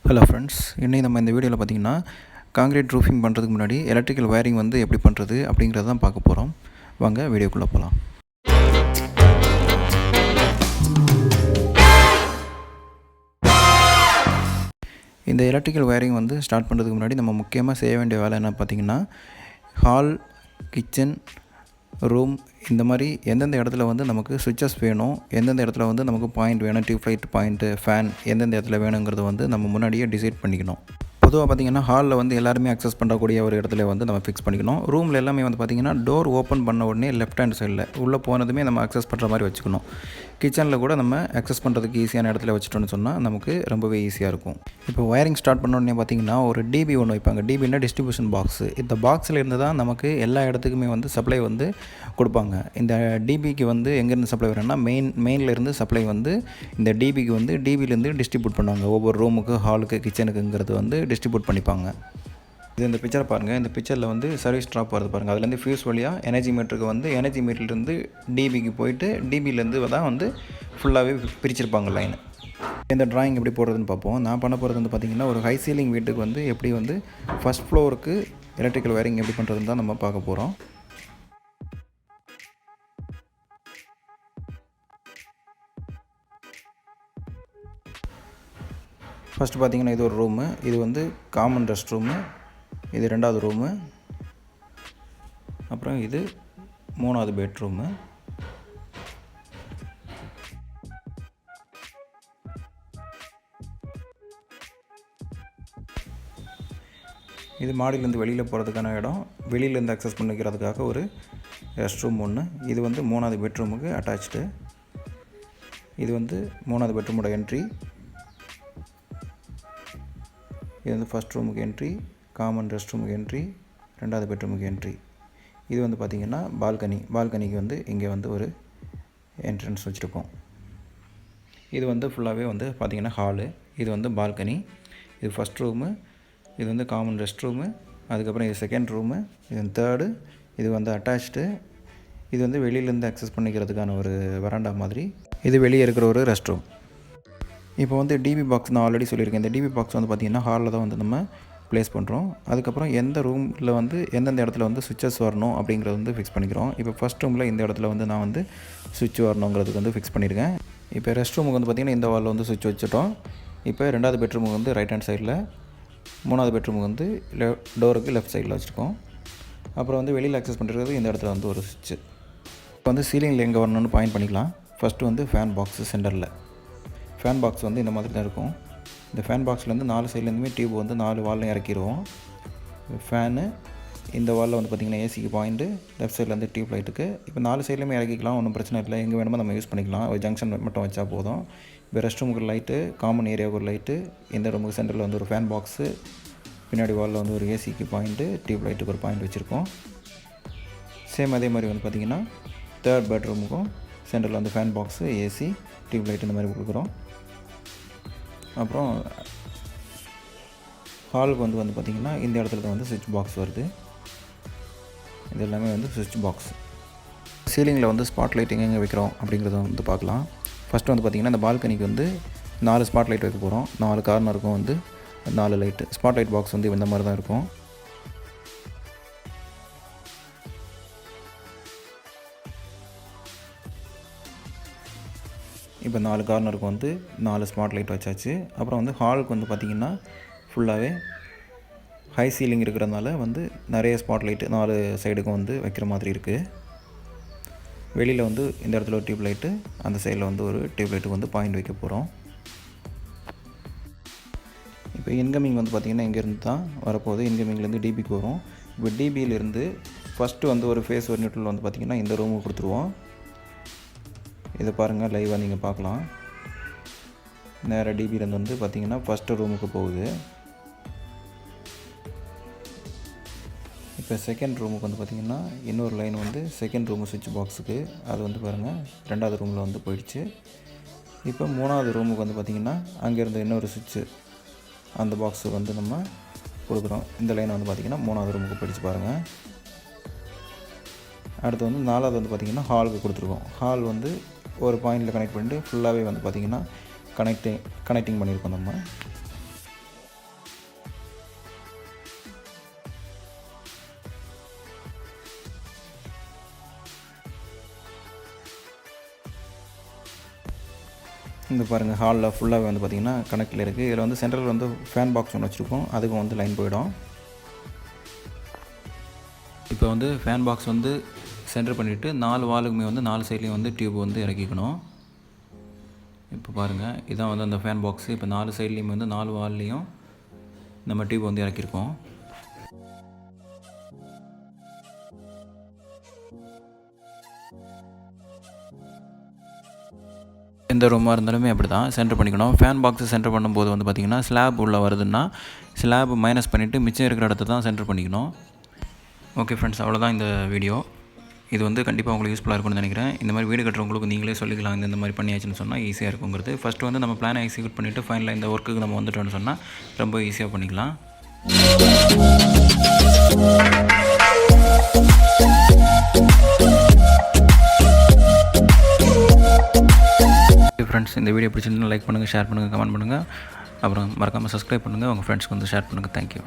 Hello friends, இன்றைக்கி நம்ம இந்த வீடியோவில் பார்த்திங்கன்னா காங்கிரீட் ரூஃபிங் பண்ணுறதுக்கு முன்னாடி எலக்ட்ரிக்கல் வயரிங் வந்து எப்படி பண்ணுறது அப்படிங்கிறத தான் பார்க்க போகிறோம். வாங்க வீடியோக்குள்ளே போகலாம். இந்த எலக்ட்ரிக்கல் வயரிங் வந்து ஸ்டார்ட் பண்ணுறதுக்கு முன்னாடி நம்ம முக்கியமாக செய்ய வேண்டிய வேலை என்ன பார்த்திங்கன்னா, ஹால், கிச்சன், ரூம் இந்த மாதிரி எந்தெந்த இடத்துல வந்து நமக்கு சுவிட்சஸ் வேணும், எந்தெந்த இடத்துல வந்து நமக்கு பாயிண்ட் வேணும், டியூப்லைட் பாயிண்ட்டு, ஃபேன் எந்தெந்த இடத்துல வேணுங்கிறத வந்து நம்ம முன்னாடியே டிசைட் பண்ணிக்கணும். பொதுவாக பார்த்திங்கன்னா ஹாலில் வந்து எல்லாருமே அக்சஸ் பண்ணக்கூடிய ஒரு இடத்துல வந்து நம்ம ஃபிக்ஸ் பண்ணிக்கணும். ரூமில் எல்லாமே வந்து பார்த்திங்கன்னா டோர் ஓப்பன் பண்ண உடனே லெஃப்ட் ஹேண்ட் சைடில் உள்ளே போனதுமே நம்ம அக்சஸ் பண்ணுற மாதிரி வச்சுக்கணும். கிச்சனில் கூட நம்ம அக்சஸ் பண்ணுறதுக்கு ஈஸியான இடத்துல வச்சுட்டோன்னு சொன்னால் நமக்கு ரொம்பவே ஈஸியாக இருக்கும். இப்போ ஒயரிங் ஸ்டார்ட் பண்ண உடனே பார்த்திங்கன்னா ஒரு டிபி ஒன்று வைப்பாங்க. டிபின்னா டிஸ்ட்ரிபியூஷன் பாக்ஸு. இந்த பாக்ஸில் இருந்து தான் நமக்கு எல்லா இடத்துக்குமே வந்து சப்ளை வந்து கொடுப்பாங்க. இந்த டிபிக்கு வந்து எங்கேருந்து சப்ளை வரணும்னா மெயினில் இருந்து சப்ளை வந்து இந்த டிபிக்கு வந்து டிபிலேருந்து டிஸ்ட்ரிபியூட் பண்ணுவாங்க. ஒவ்வொரு ரூமுக்கு, ஹாலுக்கு, கிச்சனுக்குங்கிறது வந்து டிஸ்ட்ரிபியூட் பண்ணிப்பாங்க. இது இந்த பிக்சரை பாருங்கள். இந்த பிக்சரில் வந்து சர்வீஸ் ட்ராப் வருது பாருங்கள். அதுலேருந்து ஃபியூஸ் வழியாக எனர்ஜி மீட்டருக்கு வந்து எனர்ஜி மீட்டர்லேருந்து டிபிக்கு போயிட்டு டிபிலேருந்து தான் வந்து ஃபுல்லாகவே பிரிச்சிருப்பாங்க லைனு. இந்த ட்ராயிங் எப்படி போடுறதுன்னு பார்ப்போம். நான் பண்ண போகிறது வந்து பார்த்திங்கன்னா ஒரு ஹை சீலிங் வீட்டுக்கு வந்து எப்படி வந்து ஃபஸ்ட் ஃப்ளோருக்கு எலக்ட்ரிக்கல் வயரிங் எப்படி பண்ணுறதுன்னு தான் நம்ம பார்க்க போகிறோம். ஃபஸ்ட்டு பார்த்திங்கன்னா இது ஒரு ரூமு. இது வந்து காமன் ரெஸ்ட் ரூமு. இது ரெண்டாவது ரூமு. அப்புறம் இது மூணாவது பெட்ரூமு. இது மாடியிலேருந்து வெளியில் போகிறதுக்கான இடம். வெளியிலேருந்து அக்சஸ் பண்ணிக்கிறதுக்காக ஒரு ரெஸ்ட் ரூம் ஒன்று. இது வந்து மூணாவது பெட்ரூமுக்கு அட்டாச்சு. இது வந்து மூணாவது பெட்ரூமோட என்ட்ரி. இது வந்து ஃபஸ்ட் ரூமுக்கு என்ட்ரி, காமன் ரெஸ்ட் ரூமுக்கு என்ட்ரி, ரெண்டாவது பெட்ரூமுக்கு என்ட்ரி. இது வந்து பார்த்திங்கன்னா பால்கனிக்கு வந்து இங்கே வந்து ஒரு என்ட்ரன்ஸ் வச்சுருக்கோம். இது வந்து ஃபுல்லாகவே வந்து பார்த்திங்கன்னா ஹாலு. இது வந்து பால்கனி. இது ஃபஸ்ட் ரூமு. இது வந்து காமன் ரெஸ்ட் ரூமு. அதுக்கப்புறம் இது செகண்ட் ரூமு. இது தேர்டு. இது வந்து அட்டாச்சு. இது வந்து வெளியிலேருந்து அக்சஸ் பண்ணிக்கிறதுக்கான ஒரு வராண்டா மாதிரி. இது வெளியே இருக்கிற ஒரு ரெஸ்ட் ரூம். இப்போ வந்து டிபி பாக்ஸ் நான் ஆல்ரெடி சொல்லியிருக்கேன். இந்த டிபி பாக்ஸ் வந்து பார்த்திங்கன்னா ஹாலில் தான் வந்து நம்ம ப்ளேஸ் பண்ணுறோம். அதுக்கப்புறம் எந்த ரூமில் வந்து எந்தெந்த இடத்துல வந்து சுவிட்சஸ் வரணும் அப்படிங்கிறத வந்து ஃபிக்ஸ் பண்ணிக்கிறோம். இப்போ ஃபஸ்ட் ரூமில் இந்த இடத்துல வந்து நான் வந்து சுவிட்ச் வரணுங்கிறதுக்கு வந்து ஃபிக்ஸ் பண்ணியிருக்கேன். இப்போ ரெஸ்ட் ரூமுக்கு வந்து பார்த்திங்கன்னா இந்த வாலில் வந்து சுவிட்ச் வச்சுட்டோம். இப்போ ரெண்டாவது பெட்ரூமுக்கு வந்து ரைட் ஹேண்ட் சைடில், மூணாவது பெட்ரூமுக்கு வந்து டோருக்கு லெஃப்ட் சைடில் வச்சுருக்கோம். அப்புறம் வந்து வெளியில் அக்சஸ் பண்ணுறது இந்த இடத்துல வந்து ஒரு சுவிட்ச். இப்போ வந்து சீலிங்கில் எங்கே வரணும்னு பாயிண்ட் பண்ணிக்கலாம். ஃபஸ்ட்டு வந்து ஃபேன் பாக்ஸு சென்டரில். ஃபேன் பாக்ஸ் வந்து இந்த மாதிரி தான் இருக்கும். இந்த ஃபேன் பாக்ஸ்லேருந்து 4 சைட்லேருந்துமே டியூப் வந்து 4 வாலில் இறக்கிடுவோம். ஃபேனு இந்த வாலில் வந்து பார்த்திங்கன்னா ஏசிக்கு பாயிண்ட்டு, லெஃப்ட் சைடில் வந்து டியூப் லைட்டுக்கு. இப்போ 4 சைட்லேயுமே இறக்கிக்கலாம், ஒன்றும் பிரச்சனை இல்லை. எங்கே வேணுமோ நம்ம யூஸ் பண்ணிக்கலாம். ஒரு ஜங்ஷன் மட்டும் வச்சா போதும். இப்போ ரெஸ்ட் ரூமுக்கு ஒரு லைட்டு, காமன் ஏரியாவுக்கு ஒரு லைட்டு, இந்த ரூமுக்கு சென்டரில் வந்து ஒரு ஃபேன் பாக்ஸு, பின்னாடி வாலில் வந்து ஒரு ஏசிக்கு பாயிண்ட்டு, டியூப் லைட்டுக்கு ஒரு பாயிண்ட் வச்சுருக்கோம். சேம் அதே மாதிரி வந்து பார்த்திங்கன்னா தேர்ட் பெட்ரூமுக்கும் சென்டரில் வந்து fan box, AC, tube light இந்த மாதிரி கொடுக்குறோம். அப்புறம் ஹாலுக்கு வந்து பார்த்திங்கன்னா இந்த இடத்துல தான் வந்து சுவிட்ச் பாக்ஸ் வருது. இது எல்லாமே வந்து சுவிட்ச் பாக்ஸ். சீலிங்கில் வந்து ஸ்பாட் லைட் எங்கே வைக்கிறோம் அப்படிங்கிறத வந்து பார்க்கலாம். ஃபஸ்ட்டு வந்து பார்த்திங்கன்னா இந்த பால்கனிக்கு வந்து 4 ஸ்பாட் லைட் வைக்க போகிறோம். 4 கார்னருக்கும் வந்து 4 லைட்டு. ஸ்பாட் லைட் பாக்ஸ் வந்து இந்த மாதிரி தான் இருக்கும். இப்போ 4 கார்னருக்கு வந்து 4 ஸ்பாட் லைட் வச்சாச்சு. அப்புறம் வந்து ஹாலுக்கு வந்து பார்த்திங்கன்னா ஃபுல்லாகவே ஹை சீலிங் இருக்கிறதுனால வந்து நிறைய ஸ்பாட் லைட்டு 4 சைடுக்கும் வந்து வைக்கிற மாதிரி இருக்குது. வெளியில் வந்து இந்த இடத்துல ஒரு டியூப் லைட்டு, அந்த சைடில் வந்து ஒரு டியூப் லைட்டுக்கு வந்து பாயிண்ட் வைக்க போகிறோம். இப்போ இன்கமிங் வந்து பார்த்திங்கன்னா இங்கேருந்து தான் வரப்போகுது. இன்கமிங்லேருந்து டிபிக்கு வரும். இப்போ டிபியிலேருந்து ஃபஸ்ட்டு வந்து ஒரு ஃபேஸ் ஒரு நியூட்ரல் வந்து பார்த்திங்கன்னா இந்த ரூமுக்கு கொடுத்துருவோம். இதை பாருங்கள், லைவாக நீங்கள் பார்க்கலாம். நேராக டிபிலேருந்து வந்து பார்த்திங்கன்னா ஃபஸ்ட்டு ரூமுக்கு போகுது. இப்போ செகண்ட் ரூமுக்கு வந்து பார்த்திங்கன்னா இன்னொரு லைன் வந்து செகண்ட் ரூமு சுவிட்ச் பாக்ஸுக்கு, அது வந்து பாருங்கள் ரெண்டாவது ரூமில் வந்து போயிடுச்சு. இப்போ மூணாவது ரூமுக்கு வந்து பார்த்திங்கன்னா அங்கேருந்து இன்னொரு சுவிட்சு அந்த பாக்ஸுக்கு வந்து நம்ம கொடுக்குறோம். இந்த லைன் வந்து பார்த்திங்கன்னா மூணாவது ரூமுக்கு போயிடுச்சு பாருங்கள். அடுத்து வந்து நாலாவது வந்து பார்த்திங்கன்னா ஹாலுக்கு கொடுத்துருக்கோம். ஹால் வந்து ஒரு பாயிண்டில் கனெக்ட் பண்ணிட்டு ஃபுல்லாகவே வந்து பார்த்திங்கன்னா கனெக்டிங் பண்ணியிருக்கோம் நம்ம. இந்த பாருங்கள் ஹாலில் ஃபுல்லாகவே வந்து பார்த்திங்கன்னா கனெக்டில் இருக்குது. இதில் வந்து சென்டரில் வந்து ஃபேன் பாக்ஸ் ஒன்று வச்சுருக்கோம், அதுக்கும் வந்து லைன் போயிடும். இப்போ வந்து ஃபேன் பாக்ஸ் வந்து சென்டர் பண்ணிவிட்டு 4 வாலுக்குமே வந்து 4 சைட்லேயும் வந்து டியூப் வந்து இறக்கிக்கணும். இப்போ பாருங்கள் இதான் வந்து அந்த ஃபேன் பாக்ஸு. இப்போ 4 சைட்லேயும் வந்து 4 வால்லையும் நம்ம டியூப் வந்து இறக்கியிருக்கோம். எந்த ரூமாக இருந்தாலுமே அப்படி தான் சென்டர் பண்ணிக்கணும். ஃபேன் பாக்ஸை சென்டர் பண்ணும்போது வந்து பார்த்திங்கன்னா ஸ்லாப் உள்ளே வருதுன்னா ஸ்லாப் மைனஸ் பண்ணிவிட்டு மிச்சம் இருக்கிற இடத்த தான் சென்டர் பண்ணிக்கணும். ஓகே ஃப்ரெண்ட்ஸ், அவ்வளோதான் இந்த வீடியோ. இது வந்து கண்டிப்பாக உங்களுக்கு யூஸ்ஃபுல்லாக இருக்கும்னு நினைக்கிறேன். இந்த மாதிரி வீடு கட்டுறவங்களுக்கு நீங்களே சொல்லிக்கலாம் இந்த மாதிரி பண்ணியாச்சுன்னு சொன்னால் ஈஸியாக இருக்குங்கிறது. ஃபஸ்ட்டு வந்து நம்ம பிளானை எக்ஸிக்யூட் பண்ணிவிட்டு ஃபைனலாக இந்த ஒர்க்குக்கு நம்ம வந்துட்டோம்னு சொன்னால் ரொம்ப ஈஸியாக பண்ணிக்கலாம். ஃப்ரெண்ட்ஸ், இந்த வீடியோ பிடிச்சிருந்தா லைக் பண்ணுங்கள், ஷேர் பண்ணுங்கள், கமெண்ட் பண்ணுங்கள். அப்புறம் மறக்காமல் சப்ஸ்கிரைப் பண்ணுங்கள், உங்கள் ஃப்ரெண்ட்ஸ்க்கு வந்து ஷேர் பண்ணுங்கள். தேங்க்யூ.